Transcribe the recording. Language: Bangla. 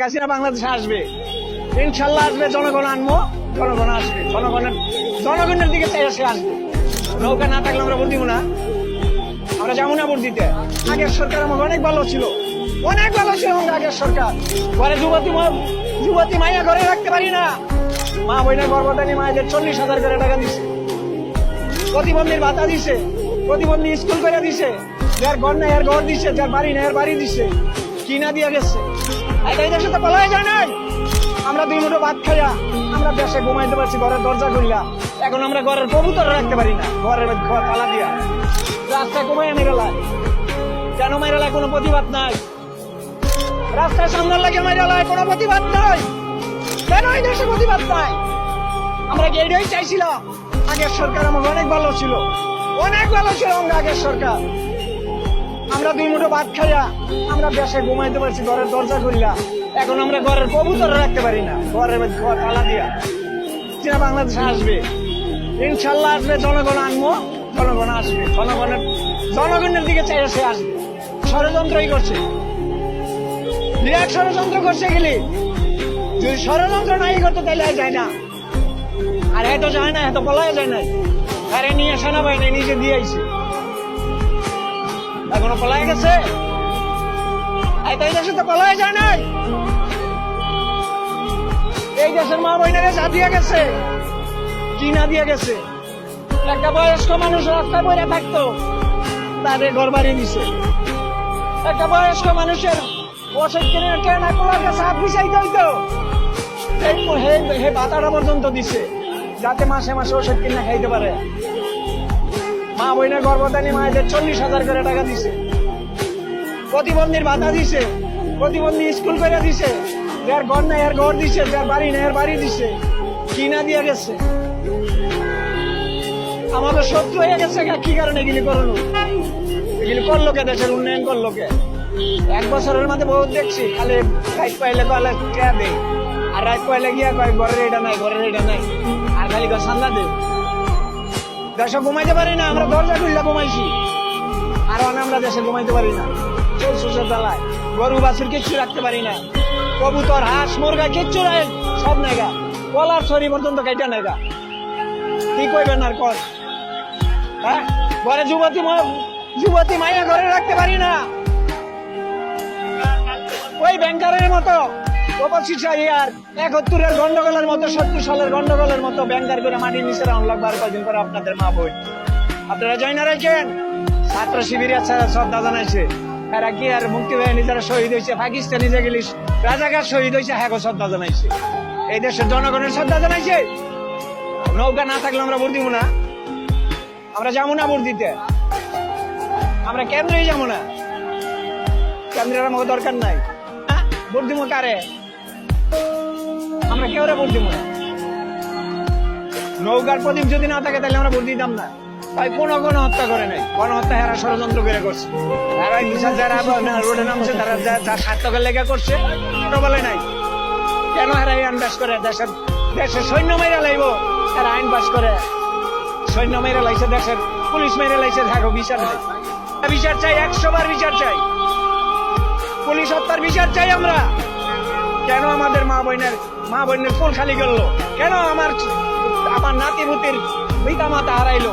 হাসিনা বাংলাদেশে আসবে, ইনশাল্লাহ আসবে। জনগণ আনবো, জনগণ আসবে, জনগণের দিকে চাই সে আসবে। নৌকা না থাকলে আমরা ভোট দিব না, আমরা যাবো না ভোট দিতে। আগের সরকার আমাকে অনেক ভালো ছিল, অনেক ভালো ছিল আগের সরকার। ঘরে যুবতী মাইয়া ঘরে রাখতে পারি না, মা বইনের গর্ভধারী মায়েদের 40,000 করে টাকা দিছে, প্রতিবন্ধীর ভাতা দিছে, প্রতিবন্ধী স্কুল করে দিছে, যার ঘর নাই এর ঘর দিছে, যার বাড়ি নাই এর বাড়ি দিছে, কিনা দিয়ে গেছে। এই দেশে তো বলাই যায় নাই। আমরা 2 মুঠো ভাত খাইয়া আমরা দেশে ঘুমাইতে পারছি ঘরের দরজা খুললা। এখন আমরা ঘরের কবুতর রাখতে পারি না, ঘরের ঘর তালা দিয়া রাস্তায় ঘুমাইয়া মেরেলায়। কেন মেরেলায়? কোনো প্রতিবাদ নাই। রাস্তায় সামনের লাগে মেরেলায়, কোনো প্রতিবাদ নাই। কেন এই দেশে প্রতিবাদ নাই? আমরা কি এইটাই চাইছিলাম? আগের সরকার আমাকে অনেক ভালো ছিল, অনেক ভালো ছিল আমরা আগের সরকার। আমরা 2 মুঠো ভাত খাইয়া আমরা দেশে ঘুমাইতে পারছি ঘরের দরজা খুললা। এখন আমরা ঘরের কবুতর রাখতে পারি না, ঘরের ঘর তালা দিয়া। হাসিনা বাংলাদেশে আসবে, ইনশাল্লাহ আসবে। জনগণ আনবো, জনগণ আসবে, জনগণের দিকে চাই সে আসবে। ষড়যন্ত্রই করছে, বিরাট ষড়যন্ত্র করছে গেলে। যদি ষড়যন্ত্র নাই করতো তাহলে যায় না। আর এত যায় না, এত বলাই যায় নাই। আরে নিয়ে সেনাবাহিনী নিজে দিয়ে আইছে, এখনো পলাই গেছে। এই দেশে তো পলাই যায় নাই। এই দেশের মা বোনেরা যা দিয়ে গেছে, কি না দিয়ে গেছে। একটা বয়স্ক মানুষ রাস্তায় বইয়া থাকতো, তাদের ঘর বাড়ি দিছে। একটা বয়স্ক মানুষের ওষুধ কিনে ট্রেনে কোলার কাছে হাত মিশাইতে হইতো, হে ভাতাটা পর্যন্ত দিছে, যাতে মাসে মাসে ওষুধ কিনে খাইতে পারে। মা বোনের গর্ভধারী মায়েদের 40,000 করে টাকা দিছে, প্রতিবন্ধীর ভাতা দিছে, প্রতিবন্ধী স্কুল করে দিছে, যার ঘর নাই এর ঘর দিছে, যার বাড়ি নাই এর বাড়ি দিছে, কিনা দিয়ে গেছে। আমাদের শত্রু হয়ে গেছে। কি কারণে এগুলি করলো? এগুলি করলো কে? দেশের উন্নয়ন করলো কে? 1 বছরের মধ্যে বহুত দেখছি, খালি রাইট পাইলে কলে টিয়া দেয়, আর রাইট পাইলে গিয়া কয় ঘরের এটা নাই, ঘরের এটা নাই, আর খালি সান্দা দেয়। দেশে ঘুমাইতে পারি না, আমরা দরজা খুললে ঘুমাইছি, আর আমরা দেশে ঘুমাইতে পারি না। চোর জ্বালায় গরু বাছুর কিচ্ছু রাখতে পারি না, কবুতর হাঁস মুরগা কিচ্ছু নাই, সব নেগা, কলার ছড়ি পর্যন্ত কেটে নেগা। কি কইবেন আর কর? হ্যাঁ, ঘরে যুবতী মাইয়া ঘরে রাখতে পারি না। ওই ব্যাংকারের মতো আর 71-এর গন্ডগোলের মতো, 70 সালের গন্ডগোলের মতো ব্যাংকার করে মাটির নিচে রাউন্ড লাগবে আর কয়দিন করে আপনাদের মা বোন। আপনারা জয় না রাখেন। ছাত্র শিবিরের শ্রদ্ধা জানাইছে, এরা কি আর মুক্তিবাহিনী যারা শহীদ হয়েছে, পাকিস্তানি যে গেলি রাজাকার শহীদ হয়েছে, হ্যাঁ শ্রদ্ধা জানাইছে। এই দেশের জনগণের শ্রদ্ধা জানাইছে। নৌকা না থাকলে আমরা ভোট দিব না, আমরা যাবো না ভোট দিতে। আমরা কেন্দ্রেই যাবো না, কেন্দ্রের আমাকে দরকার নাই। ভোট দিব কারে? আমরা কেউ ভোট দিব না। নৌকার প্রদীপ যদি না থাকে তাহলে আমরা ভোট দিতাম না। তাই কোনো হত্যা করে নাই, গণহত্যা হেরা ষড়যন্ত্র করে করছে। যারা রোডে নামছে তারা যার স্বার্থকের লেগে করছে, বলে নাই। কেন হেরা আইন পাস করে? দেশের সৈন্য মেরে লাইব, এরা আইন পাস করে। সৈন্য মেরে লাইছে, দেশের পুলিশ মেরে লাইছে, দেখো বিচার নাই। বিচার চাই, 100 বার বিচার চাই। পুলিশ হত্যার বিচার চাই আমরা। কেন আমাদের মা বোনের কোল খালি করলো? কেন আমার নাতি পুতির পিতা মাতা হারাইলো?